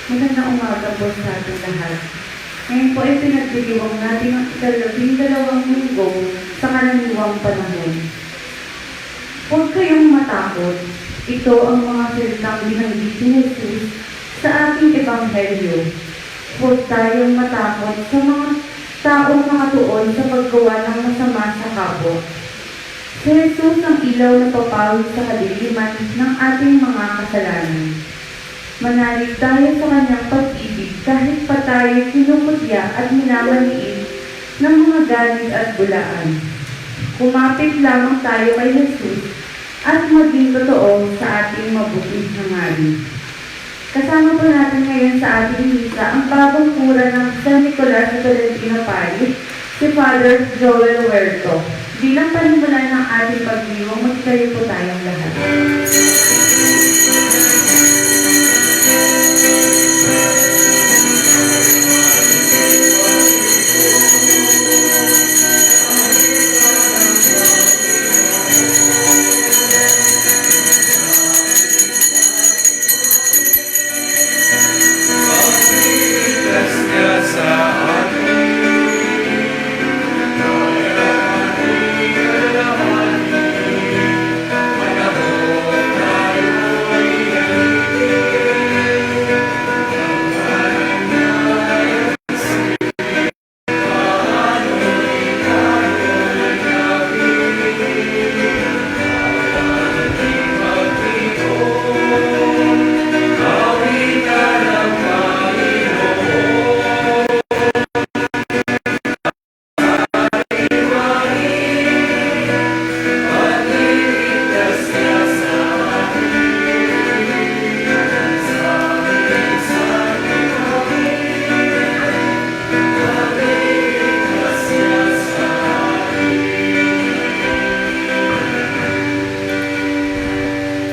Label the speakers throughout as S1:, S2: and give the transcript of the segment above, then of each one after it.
S1: Magandang umaga po sa ating lahat. Ngayon po ay pinagdiriwang natin ang ika-12 linggo sa karaniwang panahon. Huwag kayong matakot. Ito ang mga salitang binanggit ni Jesus sa ating ebanghelyo. Huwag tayong matakot sa mga taong nakatuon sa paggawa ng masama sa kapwa. Si Jesus ang ilaw na papawid sa kadiliman ng ating mga kasalanan. Manalig tayo sa kanyang pag-ibig kahit pa tayo kinukutya at minamaliit ng mga galit at bulaan. Kumapit lamang tayo kay Jesus at maging totoo sa ating mabuting hangarin. Kasama po natin ngayon sa ating misa ang bagong kura ng San Nicolas sa Tolentino Parish, si Father Joel Huerto. Bilang panimula ng ating pagdiwang, magtayo po tayong lahat.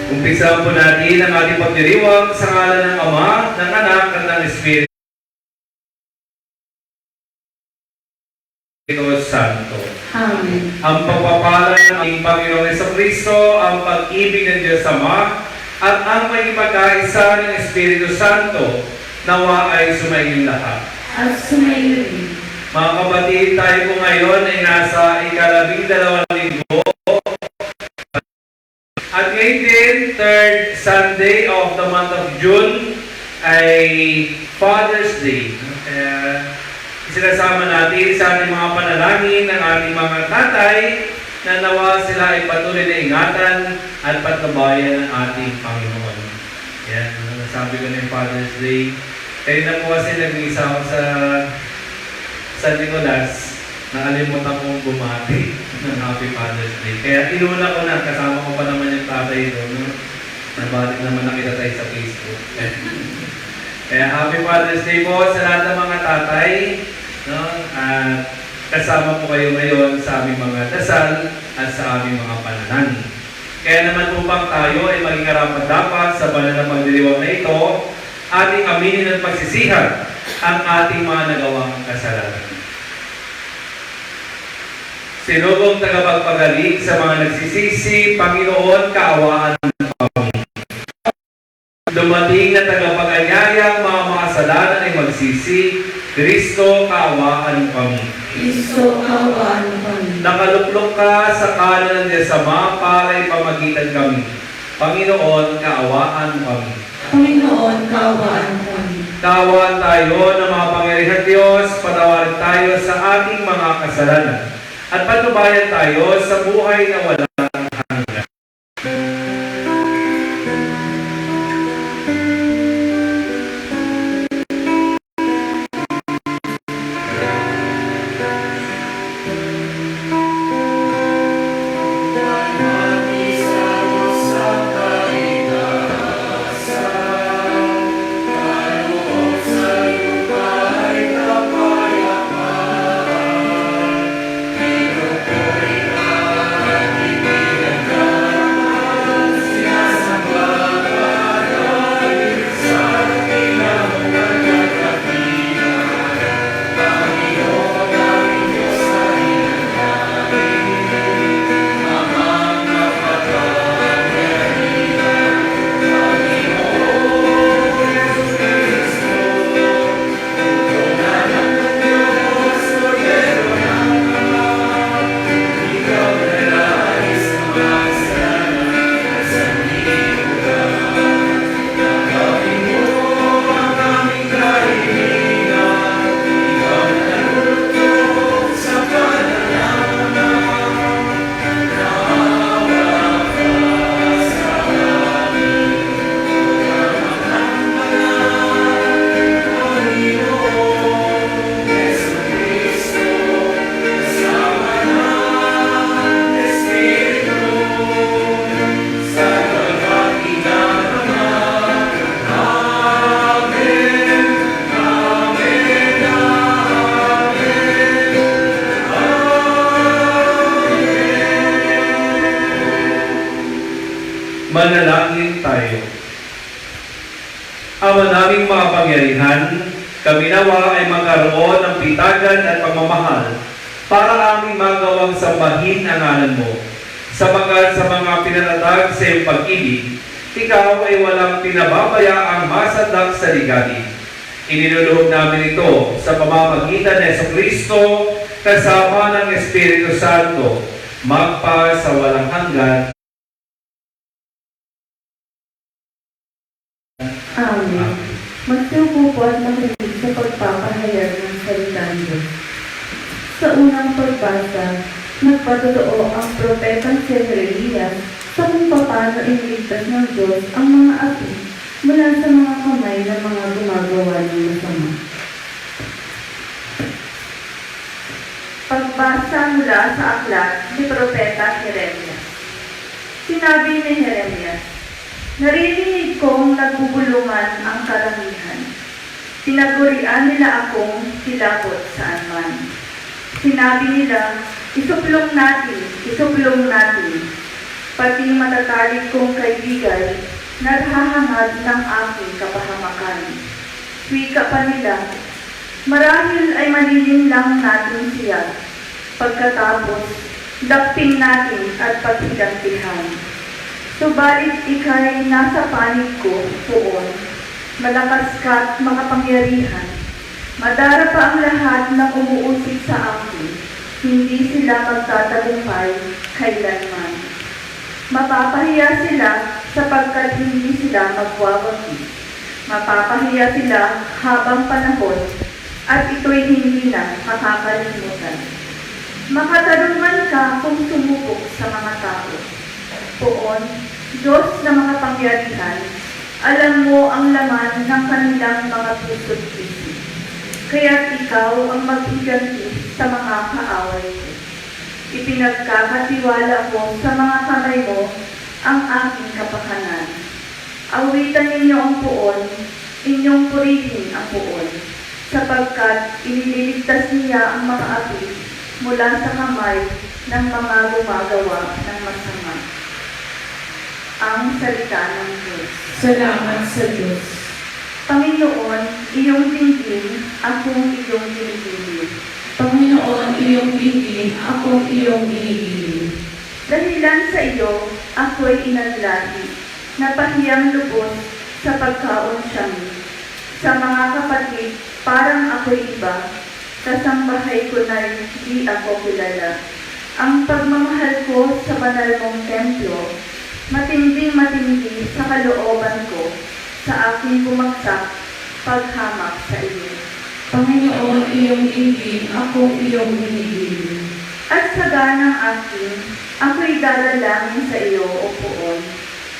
S2: Umpisa po natin ang ating pagdiriwang sa ngalan ng Ama, ng Anak, at ng Espiritu Santo.
S1: Amen.
S2: Ang pagpapala ng ating Panginoong Jesucristo, ang pag-ibig ng Diyos Ama, at ang pagkakaisa ng Espiritu Santo, nawa ay sumayin lahat.
S1: At sumayo rin.
S2: Mga kapatid, tayo po ngayon ay nasa ika-12 linggo. At ngayon din, third Sunday of the month of June ay Father's Day. Kaya isinasama natin sa ating mga panalangin ng ating mga tatay na nawa sila ay patuloy na ingatan at patnubayan ng ating Panginoon. Yan, nasabi ko na yung Father's Day. Kaya na po kasi nag-isa ako sa San Nicolas, nakalimutan kong bumati ng Happy Father's Day. Kaya inuna ko na, kasama ko pa naman yung tatay doon. No? Nabalik naman nakita tayo sa Facebook. Kaya Happy Father's Day po sa lahat ng mga tatay. No? At kasama po kayo ngayon sa aming mga dasal at sa aming mga panalangin. Kaya naman upang tayo ay maging karapat-dapat sa banal na pagdiriwang na ito, ating aminin at pagsisihan ang ating mga nagawang kasalanan. Sinubong tagapagpagaling sa mga nagsisisi, Panginoon, kaawaan ng kami. Dumating na tagapag-anyayang mga makasalanan ay magsisi, Kristo, kaawaan mo kami.
S1: Kristo, kaawaan mo kami.
S2: Nakaluklok ka sa kanan ng Diyos Ama para ipamagitan kami. Panginoon, kaawaan mo kami.
S1: Panginoon, kaawaan mo kami.
S2: Kaawaan tayo ng mga pangyarihan Diyos, patawarin tayo sa ating mga kasalanan, at patnubayan tayo sa buhay na walang hanggan. Manalangin tayo. Ama naming mga pangyarihan, kami nawa ay magkaroon ng pitagan at pamamahal para aming magawang sambahin ang ngalan mo. Sapagkat sa mga pinanatag sa iyong pag-ibig, ikaw ay walang pinababayaang masadak sa ligalig. Iniluloob namin ito sa pamamagitan ng Jesucristo kasama ng Espiritu Santo, magpa sa walang hanggan.
S1: Amen. Magsiupo po at makinig sa pagpapahayag ng salita ng Diyos. Sa unang pagbasa, nagpatotoo ang propetang si Jeremias sa kung paano iniligtas ng Diyos ang mga api mula sa mga kamay ng mga gumagawa ng masama. Pagbasa mula sa aklat ni Propeta Jeremias. Sinabi ni Jeremias, "Naririnig kong nagbubulungan ang karamihan. Tinagurian nila akong kilabot saan man. Sinabi nila, isuplong natin. Pati matatalig kong kaibigan, narhahangad ng aking kapahamakan. Wika pa nila, marahil ay malilim lang natin siya. Pagkatapos, dakpin natin at paghigantihan. Subalit ika'y nasa panig ko poon, malakas ka't makapangyarihan. Madara pa ang lahat ng umuusig sa akin, hindi sila magtatagumpay kailanman. Mapapahiya sila sapagkat hindi sila magwawagi. Mapapahiya sila habang panahon at ito'y hindi na makakalimutan. Makatarungan ka kung sumubok sa mga tao. Poon, Diyos na mga pangyarihan, alam mo ang laman ng kanilang mga puso't isip. Kaya't ikaw ang maghiganti sa mga kaaway ko. Ipinagkakatiwala mo sa mga kamay mo ang aking kapakanan. Awitan ninyo ang poon, inyong purihin ang poon, sapagkat inililigtas niya ang mga api mula sa kamay ng mga gumagawa ng masama." Ang salita ng Diyos.
S3: Salamat sa Diyos.
S1: Panginoon, iyong dinggin, akong iyong dinigin.
S3: Panginoon, iyong dinggin, akong iyong dinigin.
S1: Dahilan sa iyo, ako'y inaglahi, napahiyang lubos sa pagkaon siya mo. Sa mga kapatid, parang ako'y iba, kasambahay ko na di ako kilala. Ang pagmamahal ko sa banal mong templo, matinding-matindi sa kalooban ko, sa aking bumagsak, paghamak sa iyo.
S3: Panginoon, iyong ibig, akong iyong hinihingin.
S1: At sa ganang akin, ako'y dadalangin sa iyo, O Poon.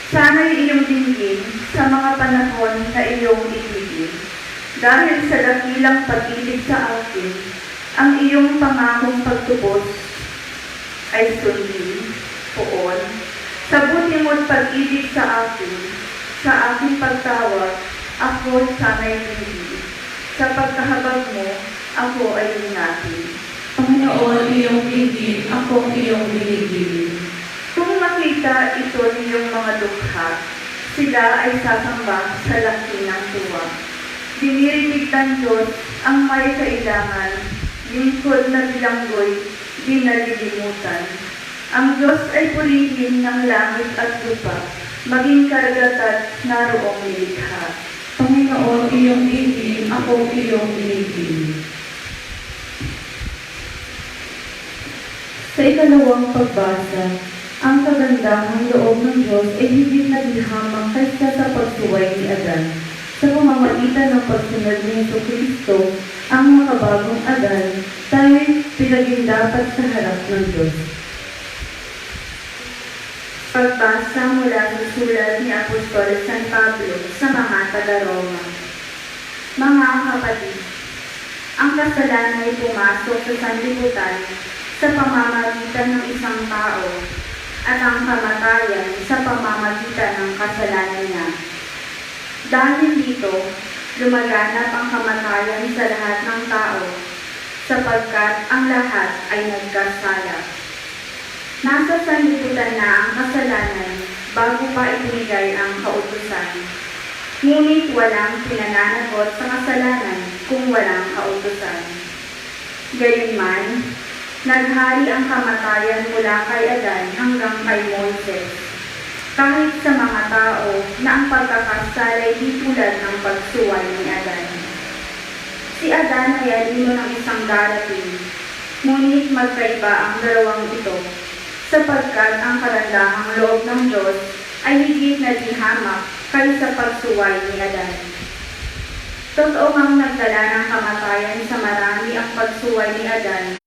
S1: Sana'y iyong dinggin sa mga panahon na iyong ibigin. Dahil sa dakilang pag-ibig sa akin, ang iyong pangakong pagtubos ay sundin, Poon. Sa buti mo't pag-ibig sa akin, sa aking pagtawag, ako sana'y dinggin. Sa pagkahabag mo, ako ay ingnatin.
S3: Panginoon, iyong ibig, akong iyong hinihingin.
S1: Kung makita ito niyong mga dukha, sila ay sasamba sa laki ng tuwa. Dinirinig ng Diyos ang may kailangan, lingkod na bilanggoy, di nalilimutan. Ang Diyos ay purihin ng langit at lupa, maging karagatan naroong nilikha.
S3: Panginoon, iyong ibig, akong iyong hinihingin.
S1: Sa ikalawang pagbasa, ang kagandahang loob ng Diyos ay higit na dihamang kaysa sa pagsuway ni Adan. Sa pamamagitan ng pagsunod ni Jesucristo, ang makabagong Adan, tayo'y pinagindapat sa harap ng Diyos. Pagbasa mula sa sulat ni Apostol San Pablo sa mga taga-Roma. Mga kapatid, ang kasalanan ay pumasok sa sanlibutan sa pamamagitan ng isang tao at ang kamatayan sa pamamagitan ng kasalanan niya. Dahil dito, lumaganap ang kamatayan sa lahat ng tao sapagkat ang lahat ay nagkasala. Nasa sanlibutan na ang kasalanan bago pa ibinigay ang kautusan. Ngunit walang pinananagot sa kasalanan kung walang kautusan. Gayunman, naghari ang kamatayan mula kay Adan hanggang kay Moises, kahit sa mga tao na ang pagkakasala ay di tulad ng pagsuway ni Adan. Si Adan ay alino ng isang darating, ngunit magkaiba ang dalawang ito, sapagkat ang karandahang loob ng Diyos ay higit na dihamak kaysa pagsuway ni Adan. Totoo ngang nagdala ng kamatayan sa marami ang pagsuway ni Adan,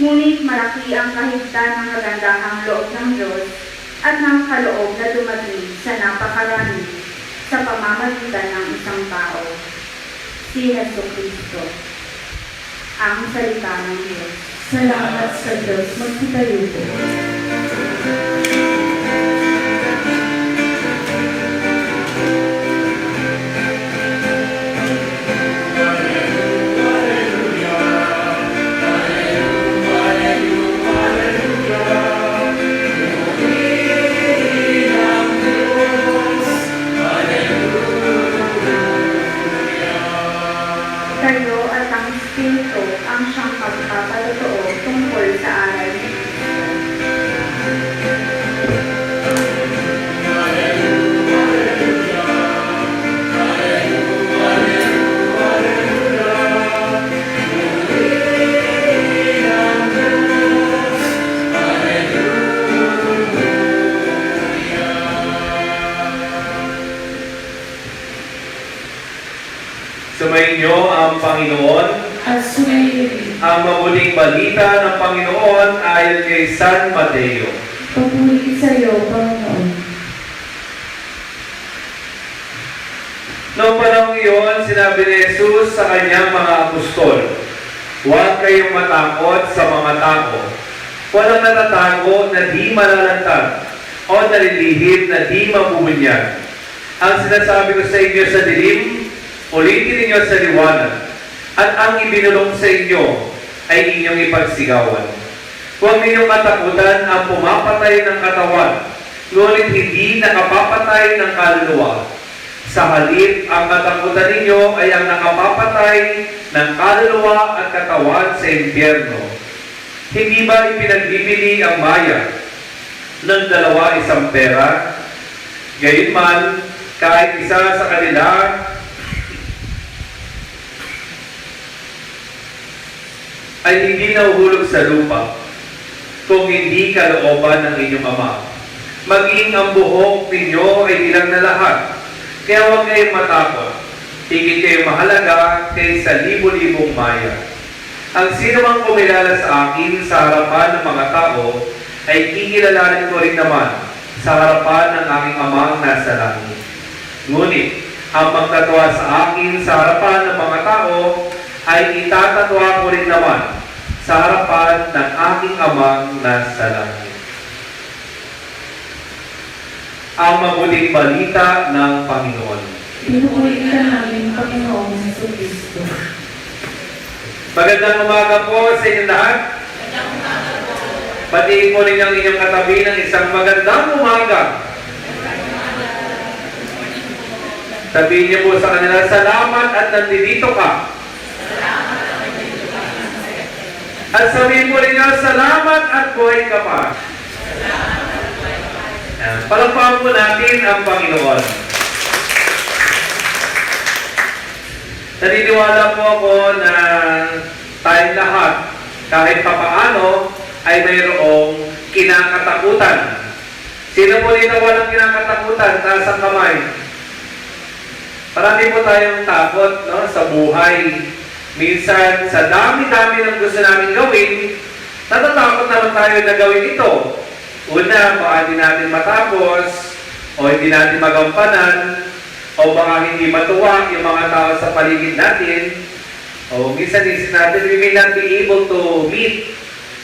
S1: ngunit malaki ang kahigtan ng kagandahang loob ng Diyos at ng kaloob na dumating sa napakarami sa pamamagitan ng isang tao, si Jesucristo. Ang salita ng Diyos.
S3: Salamat sa Diyos.
S1: Magsitayo po. Kayo at ang Espiritu ang siyang magpapatotoo tungkol sa aral ni Kristo.
S2: Sumainyo ang Panginoon.
S3: At sumayin,
S2: Ang mabuting balita ng Panginoon ayon kay San Mateo.
S3: papuri sa iyo, Panginoon.
S2: Noong panahon iyon, sinabi ni Jesus sa kanyang mga apostol, "Huwag kayong matakot sa mga tao. Walang natatago na di malalantad o nalilihim na di mabubunyag. Ang sinasabi ko sa inyo sa dilim, ulitin ninyo sa liwanag, at ang ibinulong sa inyo ay inyong ipagsigawan. Huwag ninyong katakutan ang pumapatay ng katawan, ngunit hindi nakapapatay ng kaluluwa. Sa halip, ang katakutan ninyo ay ang nakapapatay ng kaluluwa at katawan sa impyerno. Hindi ba ipinagbibili ang maya ng dalawa isang pera. Gayunman, kahit isa sa kanila ay hindi nahuhulog sa lupa kung hindi kalooban ng inyong Ama. Maging ang buhok ninyo ay ilang na lahat. Kaya huwag kayong matakot. Higit kayo mahalaga kaysa libo-libong maya. Ang sino mang kumilala sa akin sa harapan ng mga tao ay kikilalanin ko rin naman sa harapan ng aking Amang nasa langit. Ngunit, ang magtatwa sa akin sa harapan ng mga tao ay itatatwa ko rin naman sa harapan ng aking Amang nasa langit. Ang mabuting balita ng Panginoon.
S3: Pinupuri ka namin, Panginoong Jesucristo.
S2: Magandang umaga po sa inyong lahat. Batiin po rin ang inyong katabi ng isang magandang umaga. Sabihin niyo po sa kanila, salamat at nandito ka. At sabihin po rin niyo, salamat at buhay ka pa. Palakpakan po natin ang Panginoon. Naniniwala po ako na tayong lahat, kahit papaano, ay mayroong kinakatakutan. Sino po dito walang kinakatakutan? Taas ang kamay. Parati po tayong takot, no, sa buhay. Minsan, sa dami-dami ng gusto namin gawin, natatakot naman tayo na gawin ito. Una, baka hindi natin matapos, o hindi natin magampanan, o baka hindi matuwa yung mga tao sa paligid natin, o minsan isip natin, we may not be able to meet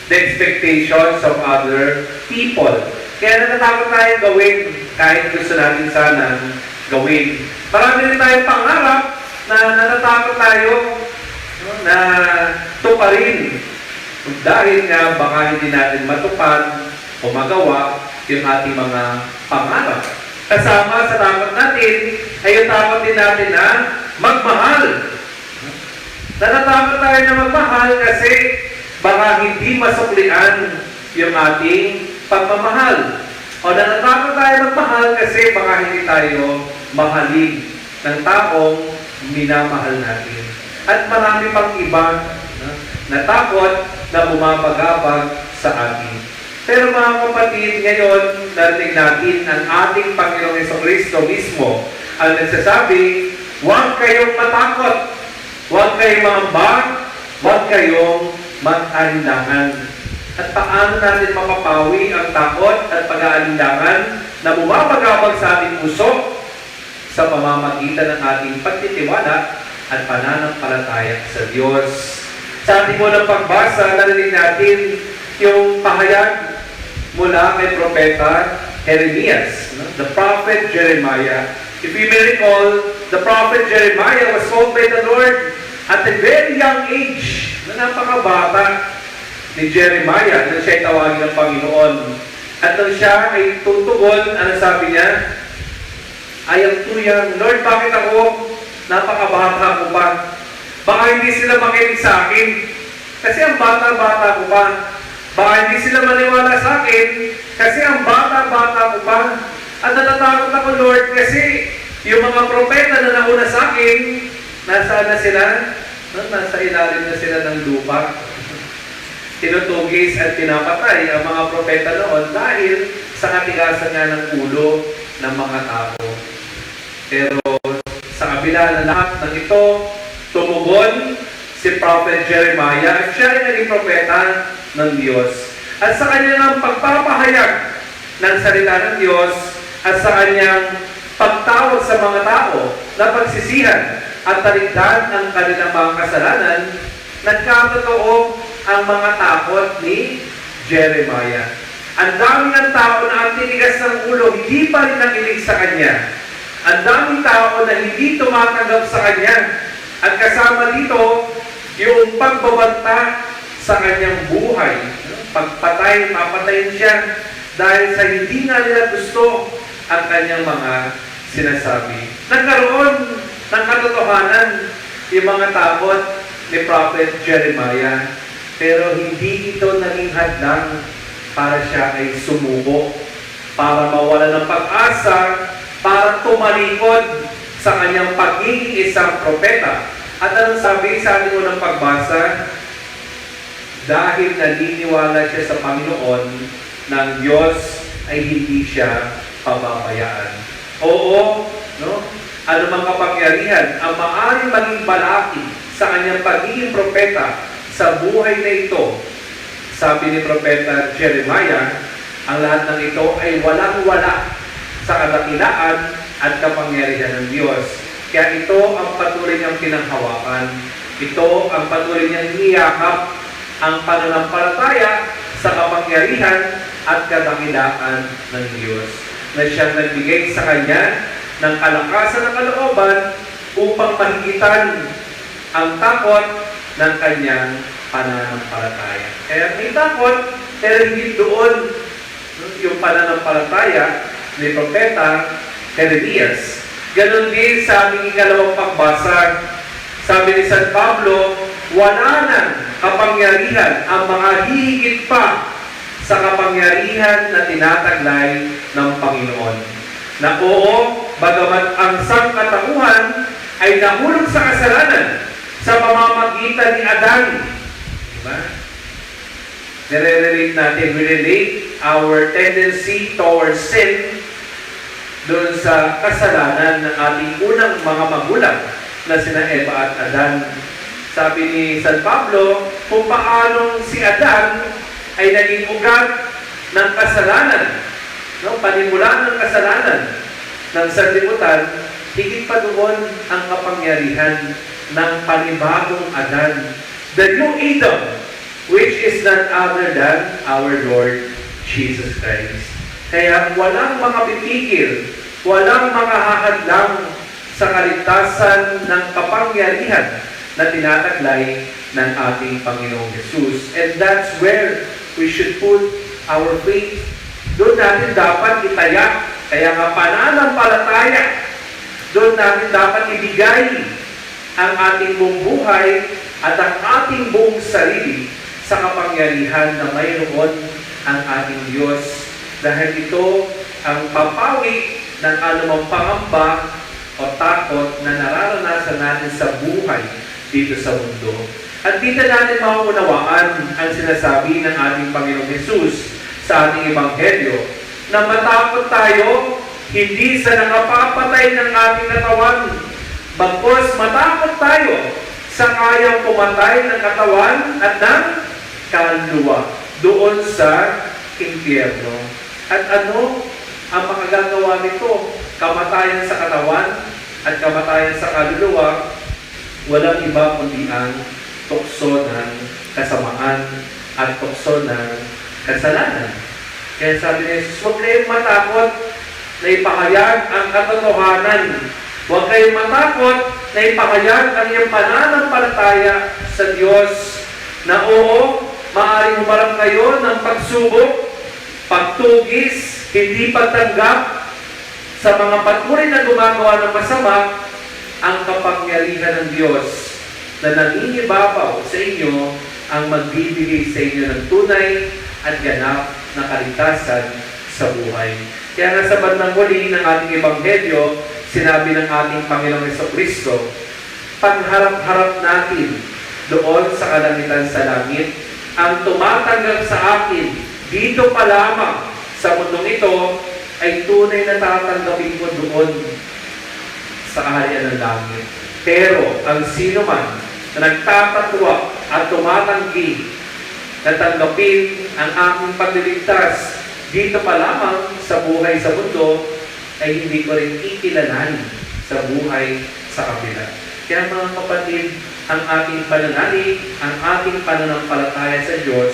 S2: the expectations of other people. Kaya natatakot tayong gawin kahit gusto natin sana gawin. Marami rin tayong pangarap na natatakot tayo, no, na tuparin. Dahil nga baka hindi natin matupad o magawa yung ating mga pangarap. Kasama sa takot natin ay yung takot din natin na magmahal. Natatakot tayo na magmahal kasi baka hindi masuklian yung ating pagmamahal. O natatakot tayo magmahal kasi baka hindi tayo mahalin ng taong minamahal natin. At marami pang iba na takot na bumabagabag sa atin. Pero mga kapatid, ngayon, narinig natin ang ating Panginoong Jesucristo mismo ang nagsasabi, huwag kayong matakot, huwag kayong maambag, huwag kayong mag-alinlangan. At paano natin mapapawi ang takot at pag-aalinlangan na bumabagabag sa ating puso sa pamamagitan ng ating pagtitiwala at pananampalataya sa Diyos. Sa ating unang pagbasa, narinig natin yung pahayag mula kay Propeta Jeremias, the Prophet Jeremiah. If you may recall, the Prophet Jeremiah was called by the Lord at a very young age, na napakabata ni Jeremiah nang siya tawagin ng Panginoon. At nang siya ay tutugon, ano sabi niya? I am too young. Lord, bakit ako? Napakabata ko pa. Baka hindi sila makinig sa akin. Kasi ang bata-bata ko pa. Baka hindi sila maniwala sa akin kasi ang bata-bata ko pa. At natatakot ako, Lord, kasi yung mga propeta na nauna sa akin, nasaan na sila? No, nasa ilalim na sila ng lupa. Tinutugis at pinapatay ang mga propeta noon dahil sa katigasan nga ng ulo ng mga tao. Pero sa kabila na lahat ng ito, tumugon si Prophet Jeremiah at siya ay naging propeta ng Diyos. At sa kanyang pagpapahayag ng salita ng Diyos at sa kanyang pagtawag sa mga tao na pagsisihan at taligdan ang kanilang mga kasalanan, nagkatotoo ang mga takot ni Jeremiah. Ang daming ng tao na ang tinigas ng ulo, hindi pa rin nakinig sa kanya. Ang daming tao na hindi tumatanggap sa kanya. At kasama dito, yung pagbabanta sa kanyang buhay. Pagpatay, papatayin siya dahil sa hindi nga nila gusto ang kanyang mga sinasabi. Nagkaroon ng katotohanan yung mga takot ni Prophet Jeremiah. Pero hindi ito naging hadlang para siya ay sumuko para mawala ng pag-asa, para tumalikod sa kanyang pagiging isang propeta. At anong sabi sa ating unang pagbasa? Dahil naniniwala siya sa Panginoon, ng Diyos ay hindi siya pababayaan. Oo, no? Ano mang kapangyarihan ang maaaring maging balaki sa kanyang pagiging propeta sa buhay na ito. Sabi ni Propeta Jeremiah, ang lahat ng ito ay walang-wala sa kadakilaan at kapangyarihan ng Diyos. Kaya ito ang patuloy niyang pinanghawakan. Ito ang patuloy niyang niyakap, ang pananampalataya sa kapangyarihan at kadakilaan ng Diyos, na siyang nagbigay sa kanya ng kalakasan ng kalooban upang mahigitan ang takot ng kanyang pananampalataya. Kaya may takot, pero hindi doon yung pananampalataya ni Propeta Jeremias. Ganon din sa aming ikalawang pagbasa. Sabi ni San Pablo, wala nang kapangyarihan ang mga hihigit pa sa kapangyarihan na tinataglay ng Panginoon. Na oo, bagamat ang sangkatauhan ay nahulog sa kasalanan sa pamamagitan ni Adan. Diba? Nire-relate natin, we relate our tendency towards sin doon sa kasalanan ng ating unang mga magulang na sina Eva at Adan. Sabi ni San Pablo, kung paano si Adan ay naging ugat ng kasalanan, no? Panimulan ng kasalanan ng sanlibutan, higit pa doon ang kapangyarihan ng panibagong Adan, the new Adam, which is none other than our Lord Jesus Christ. Kaya walang makapipigil, walang makahahadlang sa kaligtasan ng kapangyarihan na tinataglay ng ating Panginoong Jesus. And that's where we should put our faith. Doon natin dapat itayak. Kaya nga pananampalataya, doon natin dapat ibigay ang ating buong buhay at ang ating buong sarili sa kapangyarihan na mayroon ang ating Diyos. Dahil ito ang papawi ng anumang pangamba o takot na nararanasan natin sa buhay dito sa mundo. At dito natin mauunawaan ang sinasabi ng ating Panginoong Jesus sa ating Ebanghelyo, na matakot tayo hindi sa nakapapatay ng ating katawan, bagkus matakot tayo sa kayang pumatay ng katawan at ng kaluluwa doon sa impyerno. At ano ang makagagawa nito? Kamatayan sa katawan at kamatayan sa kaluluwa, walang iba kundi ang tukso ng kasamaan at tukso ng kasalanan. Kaya sabi ni Jesus, huwag kayong matakot na ipahayag ang katotohanan. Huwag kayong matakot na ipahayag ang iyong pananampalataya sa Diyos, na oo, maaaring humarap kayo ng pagsubok, pagtugis, hindi pagtanggap sa mga patuloy na gumagawa ng masama. Ang kapangyarihan ng Diyos na nangingibabaw sa inyo ang magbibigay sa inyo ng tunay at ganap na kaligtasan sa buhay. Kaya nga sa bandang huli ng ating Ebanghelyo, sinabi ng ating Panginoong Jesucristo, pagharap-harap natin doon sa kalangitan sa langit, ang tumatanggap sa akin dito pa lamang sa mundong ito ay tunay na tatanggapin ko doon sa kaharian ng langit. Pero ang sino man na nagtatatwa at tumatanggi na tanggapin ang aking pagliligtas dito pa lamang sa buhay sa mundo, ay hindi ko rin ikilalanin sa buhay sa kabila. Kaya mga kapatid, ang ating pananalig, ang ating pananampalataya sa Diyos,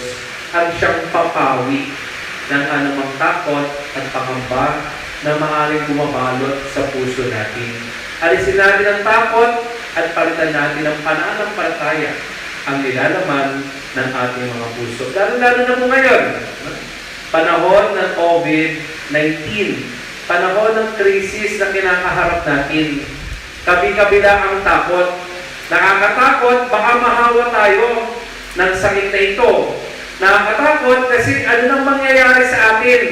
S2: ang siyang papawi ng anumang takot at pangamba na maaaring bumabalot sa puso natin. Alisin natin ang takot at palitan natin ang pananampalataya, ang nilalaman ng ating mga puso. Lalo-lalo na po ngayon, panahon ng COVID-19, panahon ng krisis na kinakaharap natin. Kabi-kabila ang takot. Nakakatakot, baka mahawa tayo ng sakit na ito. Nakakatakot kasi ano nang mangyayari sa atin.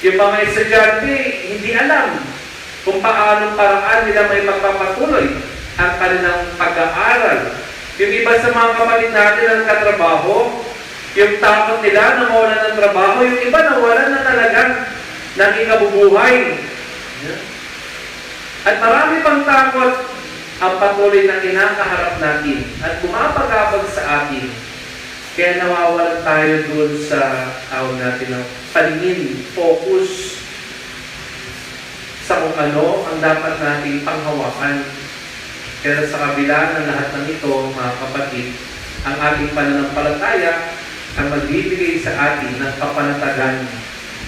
S2: Yung mga estudyante, hindi alam kung paano paraan nila may magpapatuloy ang kanilang pag-aaral. Yung iba sa mga kapatid natin ang katrabaho, yung takot nila na mawalan ng trabaho, yung iba nawalan na talagang ng ikabubuhay. At marami pang takot ang patuloy na kinakaharap natin at bumabagabag sa atin. Kaya nawawalan tayo doon sa tawag natin ng paningin, focus sa kung ano ang dapat nating panghawakan. Pero sa kabila ng lahat ng ito, mga kapatid, ang ating pananampalataya ang magbibigay sa atin ng kapanatagan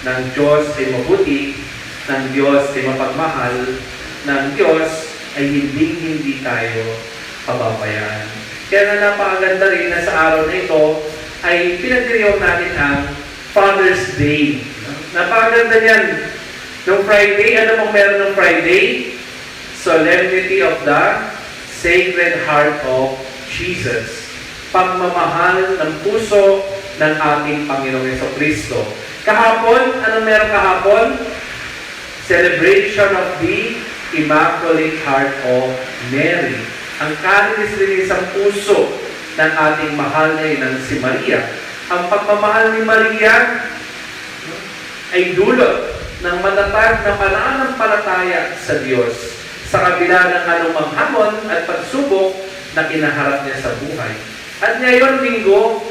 S2: ng Diyos ay mabuti, ng Diyos ay mapagmahal, ng Diyos ay hindi tayo pababayaan. Kaya na napakaganda rin na sa araw na ito ay pinagdiriwang natin ang Father's Day. Napakaganda niyan. Nung Friday, ano mong meron ng Friday? Solemnity of the Sacred Heart of Jesus. Pagmamahal ng puso ng ating Panginoong Jesucristo. Kahapon, ano meron kahapon? Celebration of the Immaculate Heart of Mary. Ang kalinis-linisang puso ng ating mahal na inang si Maria. Ang pagmamahal ni Maria ay dulot ng matatag na pananampalataya sa Diyos sa kabila ng anumang hamon at pagsubok na kinaharap niya sa buhay. At ngayon, linggo,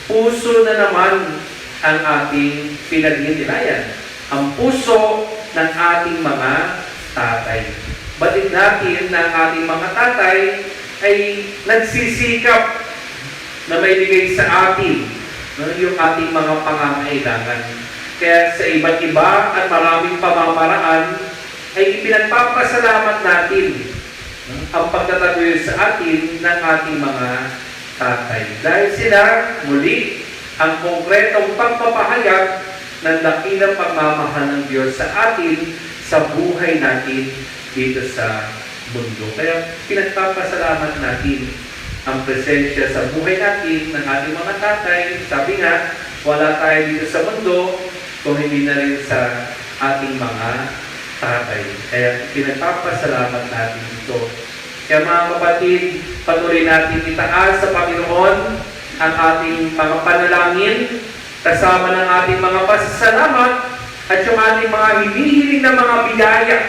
S2: puso na naman ang ating pinagnindilayan. Ang puso ng ating mga tatay. Batid natin na ang ating mga tatay ay nagsisikap na may bigay sa atin yung ating mga pangangailangan. Kaya sa iba't iba at maraming pamamaraan ay ipinagpapasalamat natin ang pagtataguyo sa atin ng ating mga tatay. Dahil sila muli ang konkretong pagpapahayag ng dakilang pagmamahal ng Diyos sa atin sa buhay natin dito sa mundo. Kaya pinagpapasalamat natin ang presensya sa buhay natin ng ating mga tatay. Sabi nga, wala tayo dito sa mundo kung hindi na rin sa ating mga tatay. Kaya pinagpapasalamat natin ito. Kaya mga kapatid, patuloy natin itaas sa Panginoon ang ating mga panalangin kasama ng ating mga pasasalamat at yung ating mga hinihiling na mga biyaya.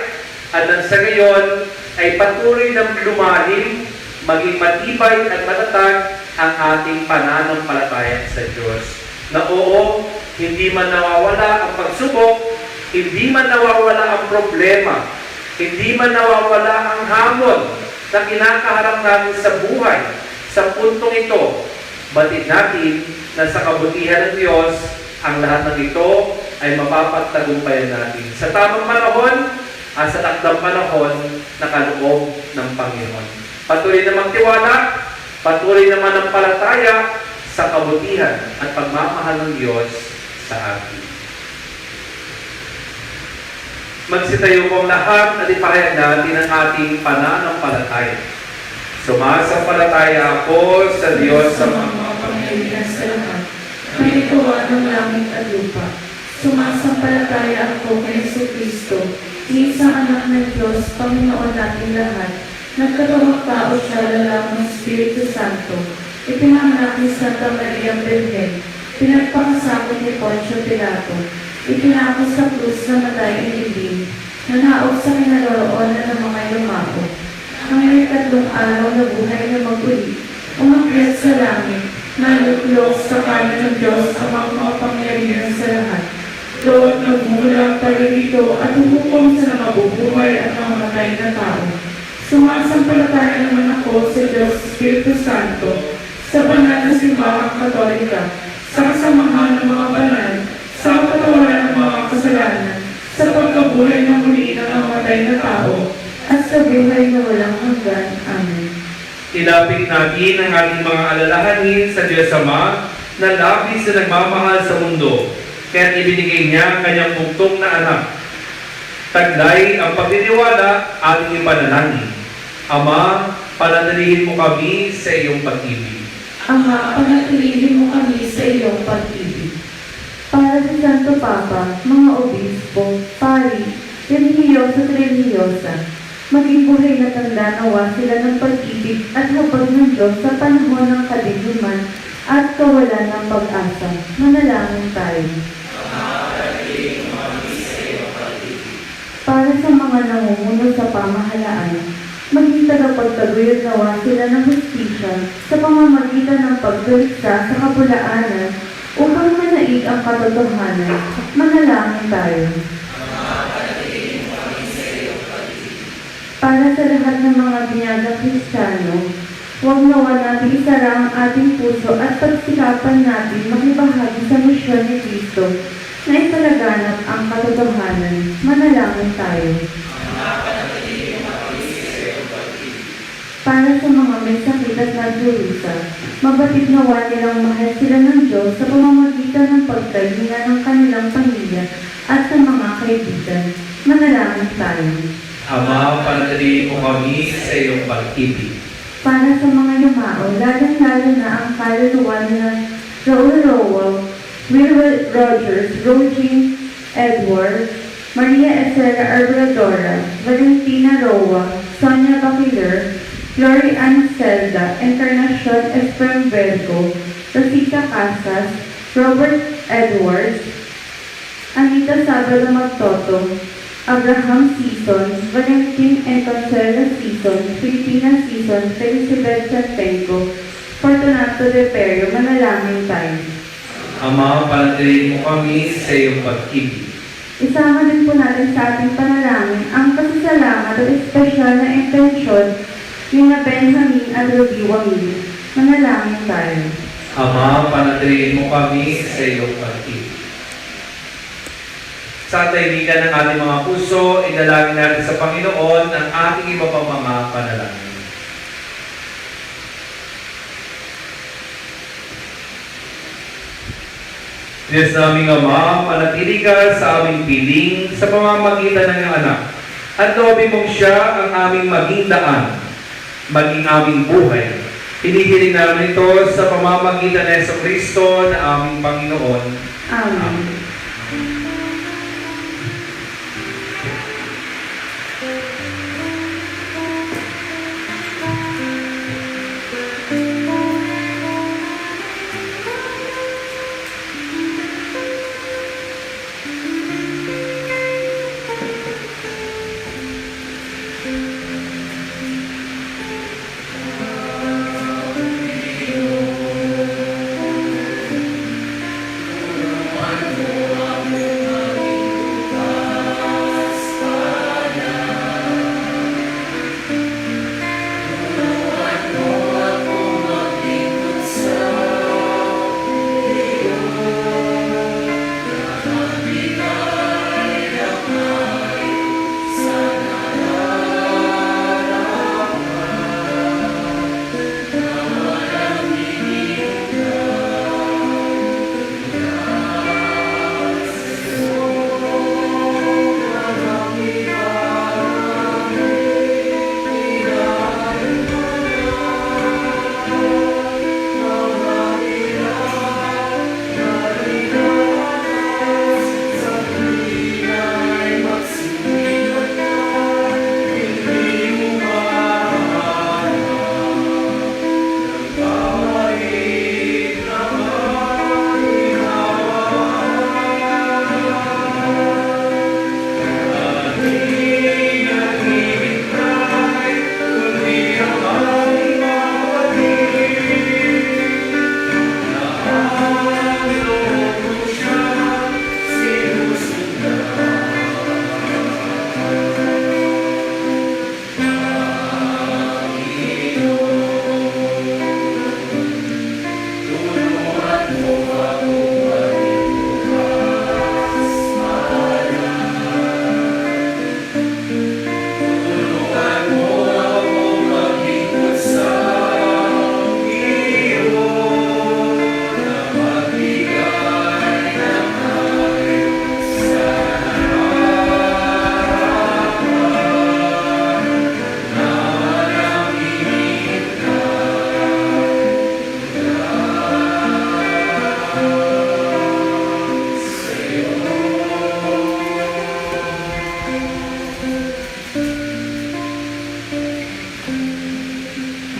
S2: At nang sa gayon ay patuloy ng lumalim, maging matibay at matatag ang ating pananampalataya sa Diyos. Na oo, hindi man nawawala ang pagsubok, hindi man nawawala ang problema, hindi man nawawala ang hamon na kinakaharap natin sa buhay. Sa puntong ito, batid natin na sa kabutihan ng Diyos, ang lahat ng ito ay mapapagtagumpayan natin. Sa tamang panahon, sa takdang panahon na kaloob ng Panginoon. Patuloy na magtiwala, patuloy na manampalataya sa kabutihan at pagmamahal ng Diyos sa atin. Magsitayo pong lahat at ipahayag natin ang ating pananampalataya. Sumasampalataya ako sa Diyos sa mga
S3: makapangyarihan sa lahat, may gawa ng langit at lupa. Sumasampalataya ako kay Jesucristo, isang anak ng Diyos, Panginoon natin lahat. Nagkatawang tao siya lalang ng Espiritu Santo. Ipinanganak ni Santa Maria Virgen. Pinagpakasakot ni Poncio Pilato. Ipinako sa krus na matay ang libing. Nanaog sa kinaroroonan ng mga yumao. Ang ikatlong araw na buhay na maguli. Umakyat sa langit. Naluklok sa kanan ng Diyos ang mga makapangyarihan sa lahat. Doon nagmulang palilito at huhukom sa mabubuhay at mamatay na tao. Sumasampalataya naman ako sa Diyos Espiritu Santo, sa banal na simbahang Katolika, sa kasamahan ng mga banal, sa patawaran ng mga kasalanan, sa pagkabuhay ng muli ng namatay na tao, at sa buhay na walang hanggan. Amen.
S2: Ilapit natin ang ating mga alalahanin sa Diyos Ama na labis na nagmamahal sa mundo, kaya't ibinigay niya ang kanyang bugtong na anak. Taglay ang pagtitiwala ating ipanalangin. Ama, panatilihin mo kami sa iyong pag-ibig.
S3: Ama, panatilihin mo kami sa iyong pag-ibig.
S1: para sa Santo Papa, mga obispo, pari, relihiyoso at relihiyosa, maging buhay na tanda nawa sila ng pag-ibig at habag ng Diyos sa panahon ng kadiliman at kawalan ng pag-asa. Manalangin tayo. Para sa mga namumuno sa pamahalaan, maging tagapagtaguyod nawa sila ng hustisya sa pamamagitan ng pagtuliksa sa kabulaanan upang manaig ang katotohanan. Manalangin tayo. Para sa lahat ng mga binyagang Kristiyano, huwag nawa natin isara ang ating puso at pagsikapan natin makibahagi sa misyon ni Kristo na ipalaganap ang katotohanan. Manalangin tayo. Para sa mga may sakit at nagdurusa, mabatid nawa nilang mahal sila ng Diyos sa pamamagitan ng pagkalinga ng kanilang pamilya at sa mga kaibigan. Manalangin tayo.
S2: Ama, panatilihin mo kami sa iyong pag-ibig.
S1: Para sa mga yumao, lalong-lalo na ang kaluluwa na Raul Rowell, Will Rogers, Rogie Edward, Maria Estela Arbladora, Valentina Roa, Sonia Baquiler, Glory Ann Celda, Encarnacion Esperanbergo, Rosita Casas, Robert Edwards, Anita Sabado Magtoto, Abraham Season, Valentin and Consuelo Season, Filipina Season, Felicibel Santenco, Fortunato de Perio. Manalangin tayo.
S2: Ama, panatilihin mo kami sa iyong pag-ibig.
S1: Isama din po natin sa ating panalangin ang pasasalamat at espesyal na intensyon ni na Benjamin at Ruby Wamil. Manalangin tayo.
S2: Ama, panatilihin mo kami sa iyong pag-ibig. Sa tahimikan ng ating mga puso, idalangin natin sa Panginoon ang ating iba pang mga panalangin. Diyos naming Ama, manatili ka sa aming piling sa pamamagitan ng iyong anak. At loobin mong siya ang aming maging daan, maging aming buhay. Hinihiling namin ito sa pamamagitan ng Jesucristo na aming Panginoon.
S1: Amen.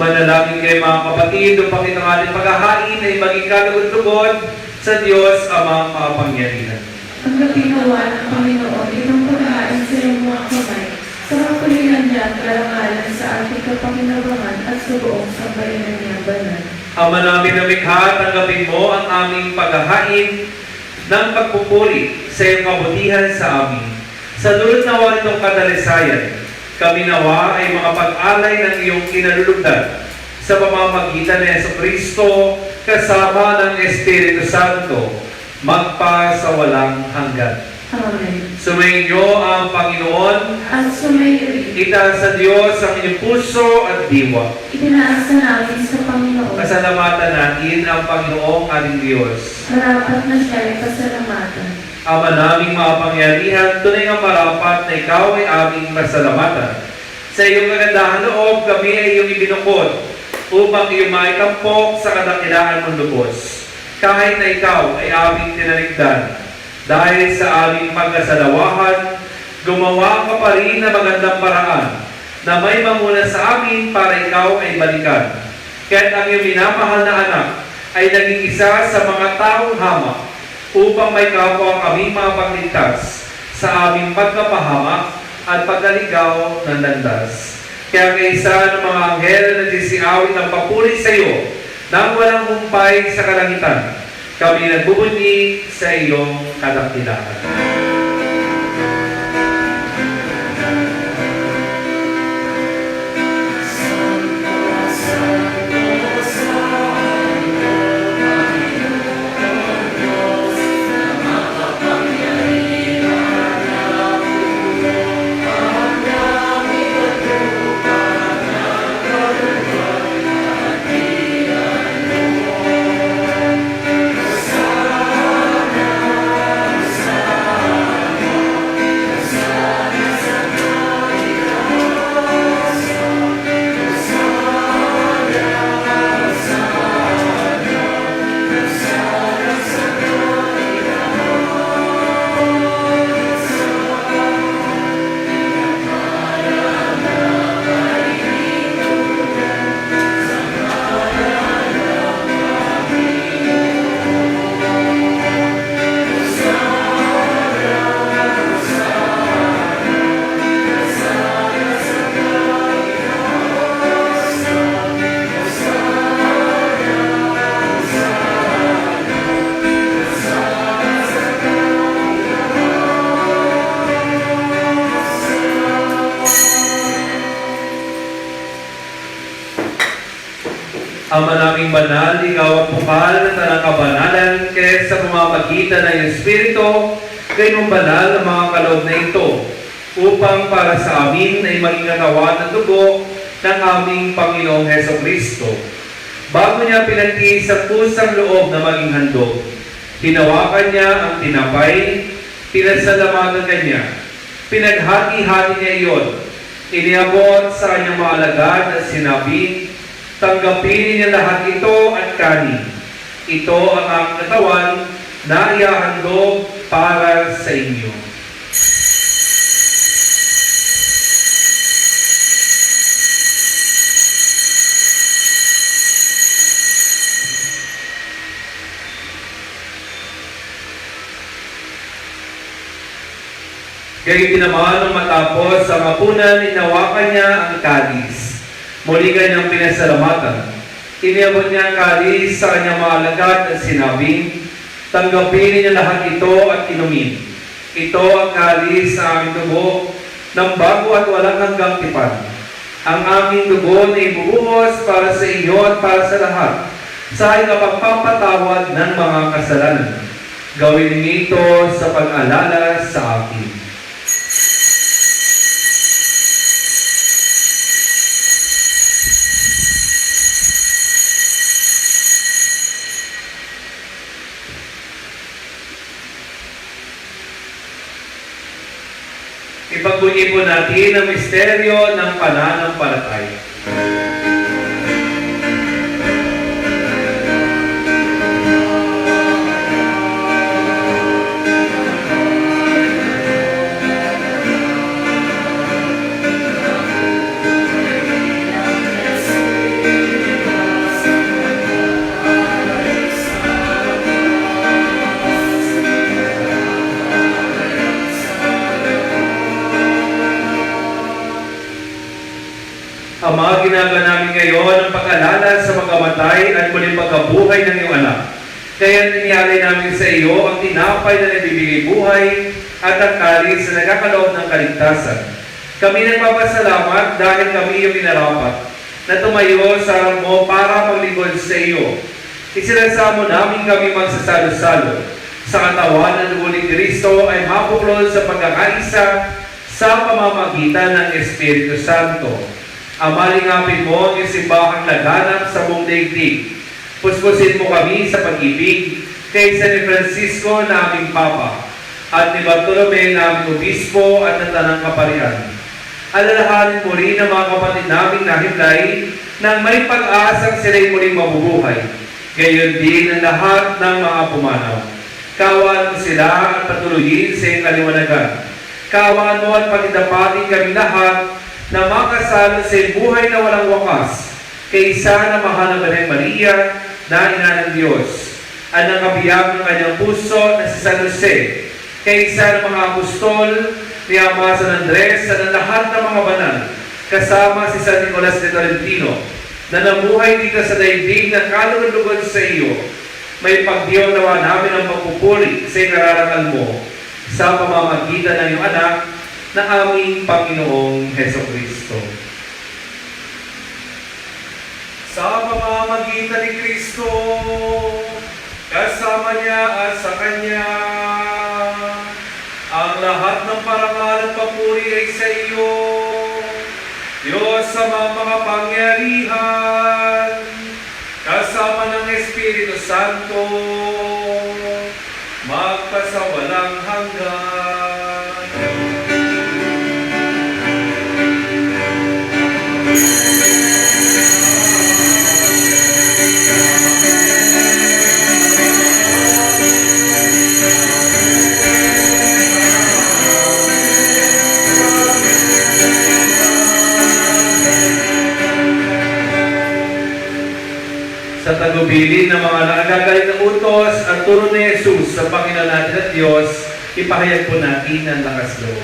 S2: Manalangin kayo mga kapatid upang itong ating paghahain ay maging kalugod-lugod sa Diyos amang makapangyarihan.
S3: Ang ginawa ng Panginoon, itong paghahain sa iyong mga kamay, sa kapulinan niya at karangalan sa ating kapanginabangan at sa buong sambayanan niya banal.
S2: Ama namin na mikha, tanggapin mo ang aming paghahain ng pagpupuri sa iyong kabutihan sa amin. Sa dulot nawa nitong kadalisayan, kami nawa ay makapag-alay ng iyong kinalulugdan sa pamamagitan ni Jesucristo kasama ng Espiritu Santo magpa sa walang hanggan.
S3: Amen.
S2: Sumainyo ang Panginoon,
S3: At sumayo,
S2: itaas sa Diyos ang inyong puso at diwa.
S3: itinaas na namin sa Panginoon.
S2: Pasalamatan natin ang Panginoong ating Diyos.
S3: Marapat na siya ay pasalamatan.
S2: Ama naming makapangyarihan, tunay ang marapat na ikaw ay aming masalamatan. Sa iyong kagandahan loob, kami ay iyong ibinukod upang iyong maitampok sa kadakilaan mong lubos. Kahit na ikaw ay aming tinaligdan, dahil sa aming pagkasalawahan, gumawa ka pa rin na magandang paraan na may mamuna sa amin para ikaw ay balikan. Kaya't ang iyong minamahal na anak ay naging isa sa mga taong hamak upang may kapwa kami mapagligtas sa aming pagkapahamak at pagkaligaw ng landas. Kaya kaisa ng mga anghel na nagsisiawit ng papuri sa iyo nang walang humpay sa kalangitan, kami nagbubunyi sa iyong kadakilaan. Ama naming banal, ikaw ang bukal ng tanang kabanalan, kaya sa pamamagitan ng iyong Espiritu, kayo mong banal ang mga kaloob na ito, upang para sa amin ay maging katawan ng dugo ng aming Panginoong Jesucristo. Bago niya pinagtiis sa pusang loob na maging handog, hinawakan niya ang tinapay, pinasalamatan kanya, pinaghati-hati niya iyon, iniabot sa kanyang mga alagad at sinabi, tanggapin niya lahat ito at kanin. Ito ang aking katawan na iahandog para sa inyo. Gayun din naman nung matapos sa hapunan, inawakan niya ang kalis. Muli kanyang pinasalamatan. Iniabot niya ang kalis sa kanyang mga alagad at sinabing, tanggapin niya lahat ito at inumin. Ito ang kalis sa aming dugo ng bago at walang hanggang tipan. Ang aming dugo na ibubuhos para sa inyo at para sa lahat sa ikapagpapatawad ng mga kasalanan. Gawin niyo ito sa pag-alala sa akin. Ipagbunyi po natin ang misteryo ng pananampalataya. Ama, ginagawa namin ngayon ang pag-alala sa pagkamatay at muling pagkabuhay ng iyong anak. Kaya ninialay namin sa iyo ang tinapay na nagbibigay buhay at ang kalis na nagkakaloob ng kaligtasan. Kami nagpapasalamat dahil kami yung minarapat na tumayo sa harap mo para maglingkod sa iyo. Isinasamo namin kami magsasalo-salo sa katawan ng dugo ni Kristo ay mapuklod sa pagkakaisa sa pamamagitan ng Espiritu Santo. Amalingapin mo ang iyong simbahang laganap sa buong daigdig. Puspusin mo kami sa pag-ibig kay San Francisco na aming Papa at ni Bartolome na aming Obispo at ng Tanang Kaparian. Alalahanin mo rin ang mga kapatid naming nahimlay nang may pag-asang sila'y muling mabubuhay. Gayon din ang lahat ng mga pumanaw. Kaawaan mo sila at patuloyin sa iyong kaliwanagan. Kaawaan mo at pagdapatin kami lahat na makasalo sa buhay na walang wakas kaysa na mahal na Birhen Maria na ina ng Diyos at ang kabiyag ng kanyang puso na si San Jose kaysa ng mga apostol ni Ama San Andres at ang lahat ng mga banal kasama si San Nicolas de Tolentino na namuhay dito sa daigdig na kalugod-lugod sa iyo. May pagdiyaw nawa namin ang pagpupuri sa ikararangal mo sa pamamagitan ng iyong anak na aming Panginoong Hesukristo. Sa pamamagitan ni Kristo, kasama niya at sa Kanya, ang lahat ng parangal at papuri ay sa iyo, Diyos sa mga makapangyarihan, kasama ng Espiritu Santo, magpasawalang hanggan. Sa tagubilin ng mga nakagagaling ng utos at turo ni Jesus sa Panginoon natin at Diyos, ipahayag po natin ang lakas loob.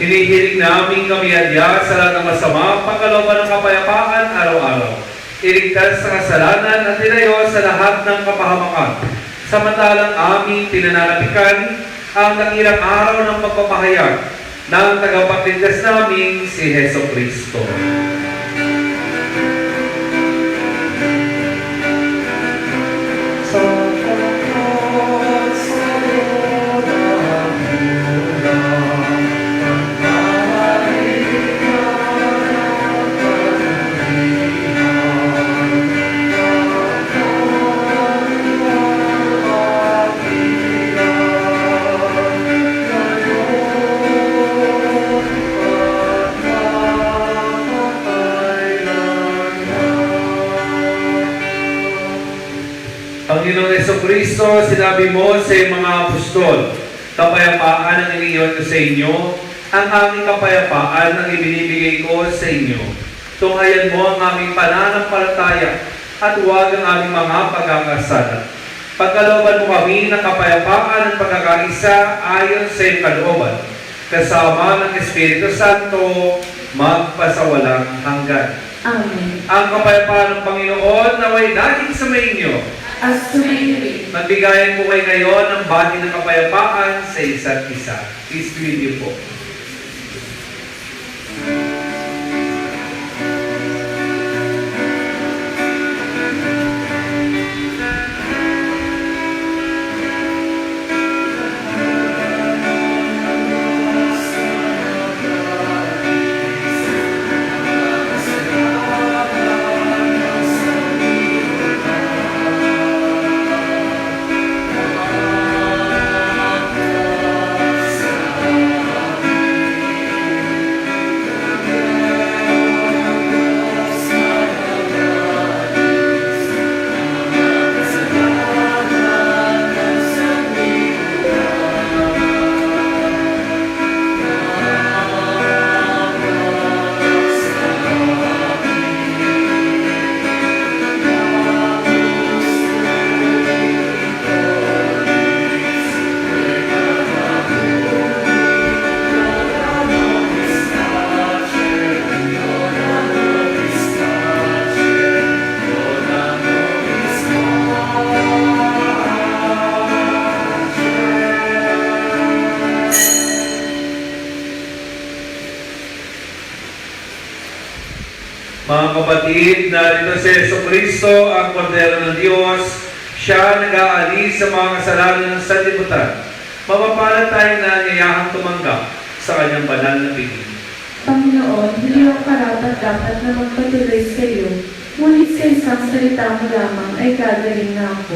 S2: Hinihiling namin kami adya sa lahat ng masama, pagkalooban ng kapayapaan araw-araw. Iligtas sa kasalanan at ilayo sa lahat ng kapahamakan. Samantalang aming pinananapikan ang dakilang araw ng pagpapahayag ng tagapagligtas namin si Heso Kristo. Panginoong Jesucristo, sinabi mo sa iyong mga apostol, kapayapaan ang iniiwan ko sa inyo, ang aming kapayapaan ang ibinibigay ko sa inyo. Tunghayan mo ang aming pananampalataya at huwag ang aming mga pagkakasala. Pagkalooban mo kami ng kapayapaan at pagkakaisa ayon sa iyong kalooban, kasama ng Espiritu Santo, magpasawalang hanggan.
S3: Amen.
S2: Ang kapayapaan ng Panginoon naway laging sumainyo.
S3: As sumainyo.
S2: Magbigayan po kayo ngayon ng bahagi ng kapayapaan sa isa't isa. Peace be with you po. Mga kapatid, narito si Jesucristo, ang Kordero ng Diyos. Siya nag-aalis sa mga kasalanan ng sanlibutan. Mapapalad tayo na niyayahang tumanggap sa kanyang banal na piging.
S3: Panginoon, hindi ako karapat dapat na magpatuloy sa iyo, ngunit sa isang salita mo lamang ay gagaling na ako.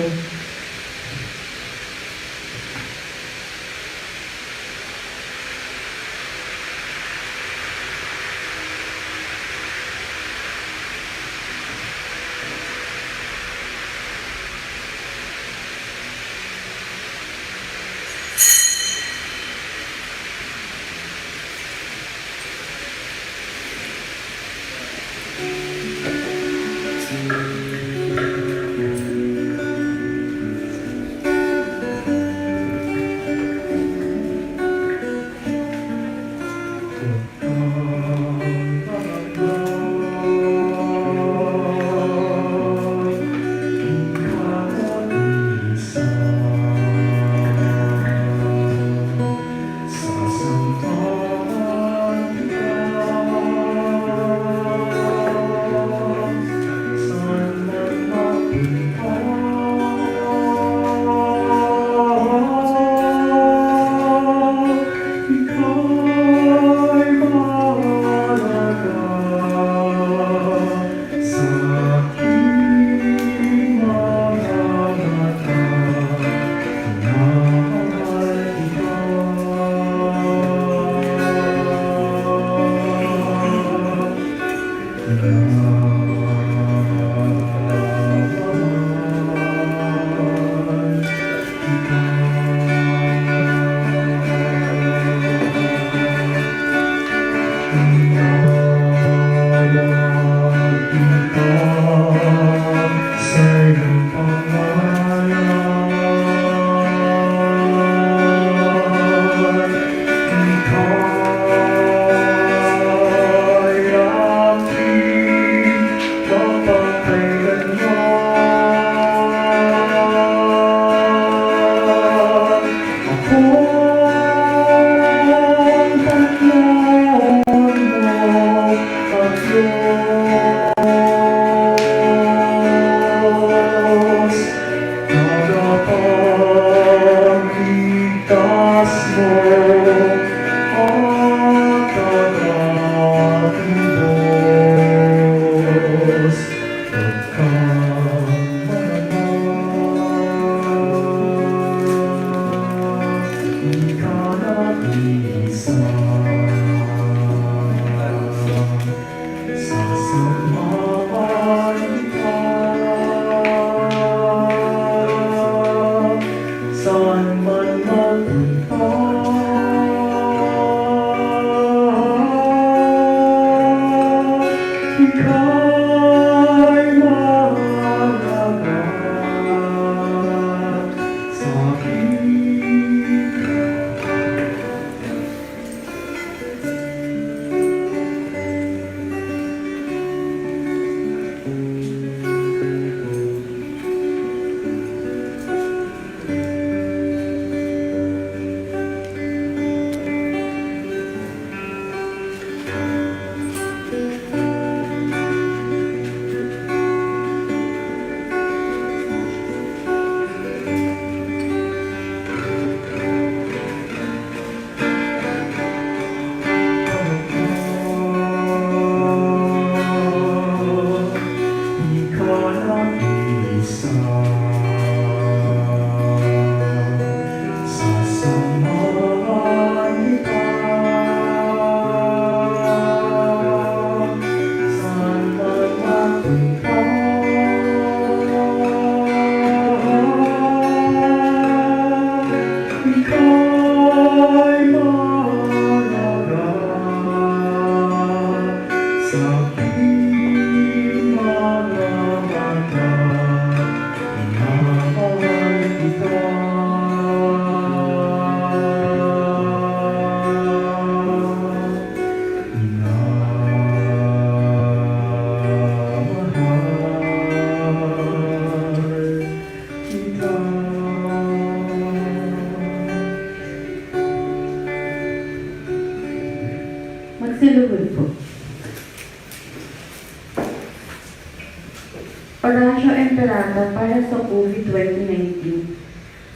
S1: Oratio Imperata para sa COVID 2019.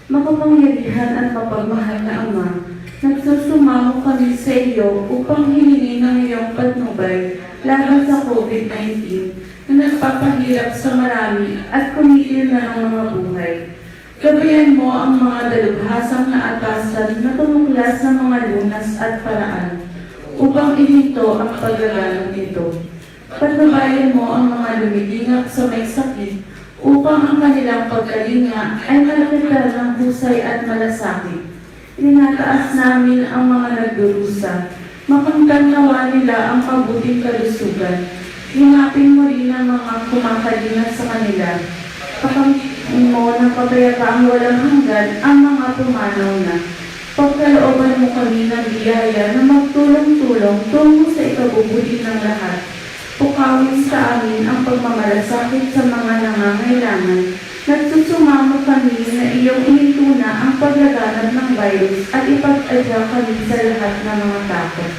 S1: Makapangyarihan at mapagmahal na Ama, nagsusumamo kami sa iyo upang hilingin ang iyong patnubay laban sa COVID-19 na nagpapahirap sa marami at kumitil na ng mga buhay. Gabayan mo ang mga dalubhasang na atasan na tumuklas ng mga lunas at paraan upang ihinto ang paglaganap nito. Patnubayan mo ang mga lumilingap sa may sakit upang ang kanilang pagkalinga ay malapitan ng husay at malasakit. Tinataas namin ang mga nagdurusa. Makamtan nawa nila ang mabuting kalusugan. Hinapin mo rin ang mga kumakalinga sa kanila. Pakamtin mo ng kapayapang walang hanggan ang mga pumanaw na. Pagkalooban mo kami ng biyaya na magtulong-tulong tungo sa ikabubuti ng lahat. Pukawin sa amin ang pagmamalasakit sa mga nangangailangan. Nagsusumamo kami na iyong inintuna ang paglaganap ng virus at ipag-adya kami sa lahat ng mga takot.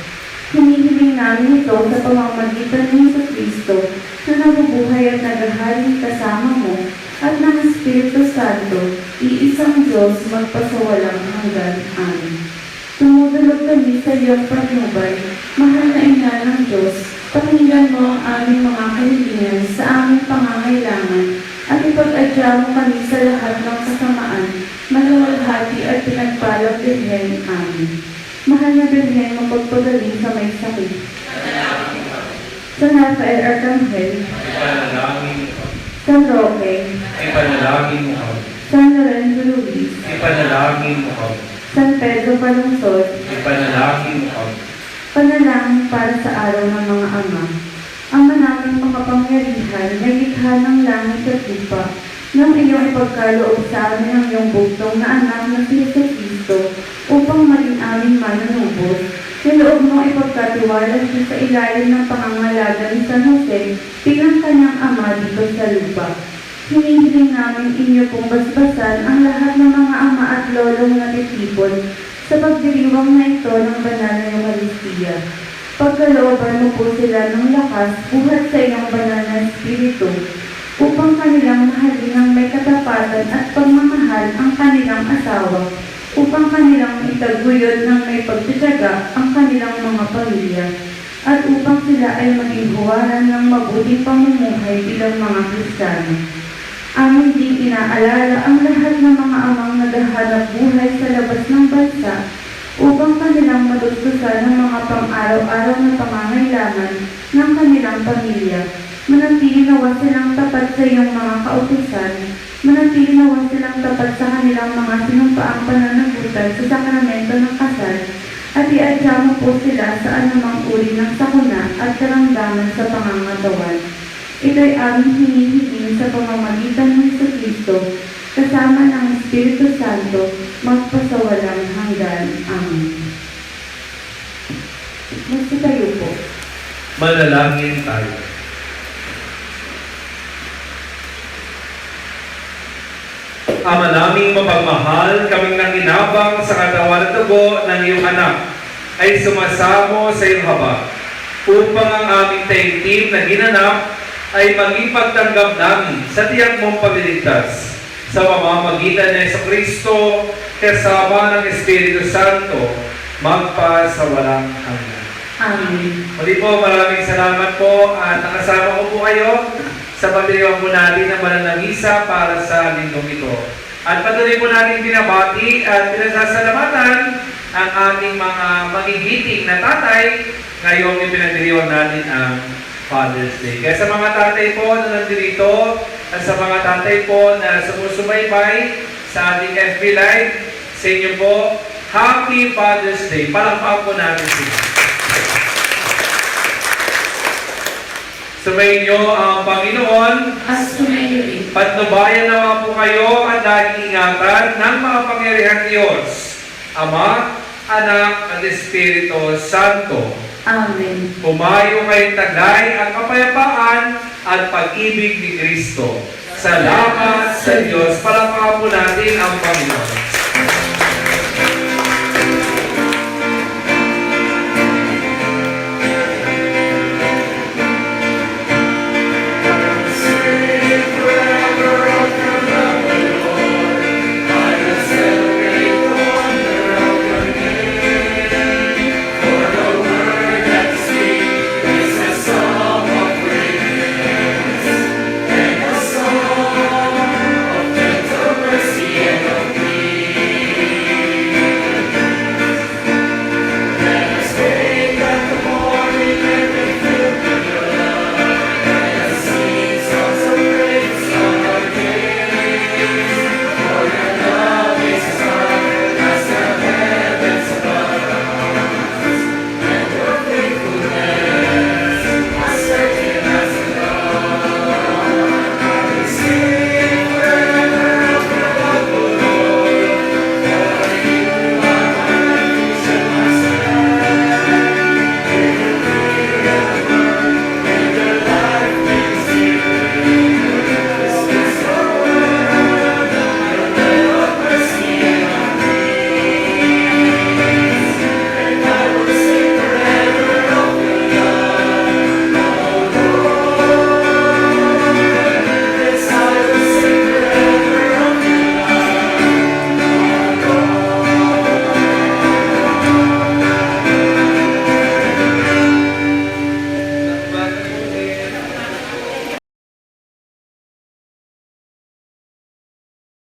S1: Hinihiling namin ito sa pamamagitan ng Kristo na nabubuhay at naghaharing kasama mo at ng Espiritu Santo, iisang Diyos magpasawalang hanggan. Amen. Tumutulog kami sa iyong patnubay, mahal na Ina ng Diyos. Pakinggan mo ang aming mga kahilingan sa aming pangangailangan at ipag-adya mo kami sa lahat ng kasamaan, maluwalhati at pinagpalang Birhen. Amen. Mahal na Birhen, mapagpagaling sa may sakit. San Rafael Arcangel,
S2: Ipanalangin mo kami.
S1: San Roque,
S2: Ipanalangin mo kami.
S1: San Lorenzo Luis,
S2: Ipanalangin mo kami.
S1: San Pedro Palungsod,
S2: Ipanalangin mo kami.
S1: panalangin para sa araw ng mga ama. Ang manaming makapangyarihan na likha ng langit at lupa, nang iyong ipagkaloob sa amin ang iyong bugtong na anak na si Kristo upang maging aming manunubos. Niloob mo ipagkatiwala siya sa ilalim ng pangangalaga ni San Jose bilang kanyang ama dito sa lupa. Hinihiling namin inyo pong basbasan ang lahat ng mga ama at lolong natitipon sa pagdiriwang na ito ng banal na Eucharistia. Pagkalooban mo po sila ng lakas buhat sa iyong banal na Espiritu upang kanilang mahalin ng may katapatan at pagmamahal ang kanilang asawa, upang kanilang itaguyod ng may pagtityaga ang kanilang mga pamilya, at upang sila ay maging huwaran ng mabuting pamumuhay bilang mga Kristiyano. Amin din inaalala ang lahat ng mga amang naghahanap buhay sa labas ng bansa upang kanilang matustusan ng mga pang-araw-araw na pangangailangan ng kanilang pamilya. Manatili nawa silang tapat sa iyong mga kautusan. Manatili nawa silang tapat sa kanilang mga sinumpaang pananagutan sa sakramento ng kasal at iadya mo po sila sa anumang uri ng sakuna at karamdaman sa pangangatawan. Ito'y aming hinihiling sa pamamagitan ng Kristo, kasama ng Espiritu Santo, magpasawalang hanggan. Amen. Magsitayo po.
S2: Manalangin tayo. Ama naming mapagmahal, kaming nanginabang sa katawan at dugo ng iyong anak ay sumasamo sa iyong habag upang ang aming taimtim na ginanap ay maging pagtanggap namin sa tiyak mong pagliligtas sa pamamagitan ng Kristo kasama ng Espiritu Santo magpasawalang hanggan.
S1: Amen.
S2: Muli po, maraming salamat po at nakasama ko po kayo sa pagdiriwang po natin ng banal na misa para sa linggong ito. At patuloy po natin binabati at pinasasalamatan ang ating mga magigiting na tatay ngayong ipinagdiriwang natin ang Father's Day. Kaya sa mga tatay po na nandito at sa mga tatay po na sumusubaybay sa ating FB Live, sa inyo po, Happy Father's Day. Palakpakan po natin sila. Sumayin niyo ang Panginoon
S3: at sumayo rin.
S2: Patnubayan nawa po kayo at laging ingatan ng makapangyarihang Diyos, Ama, Anak, at Espiritu Santo.
S1: Amen.
S2: Pumayo kayong taglay ang kapayapaan at pag-ibig ni Kristo. Salamat sa Diyos. Palakpakan po natin ang Panginoon.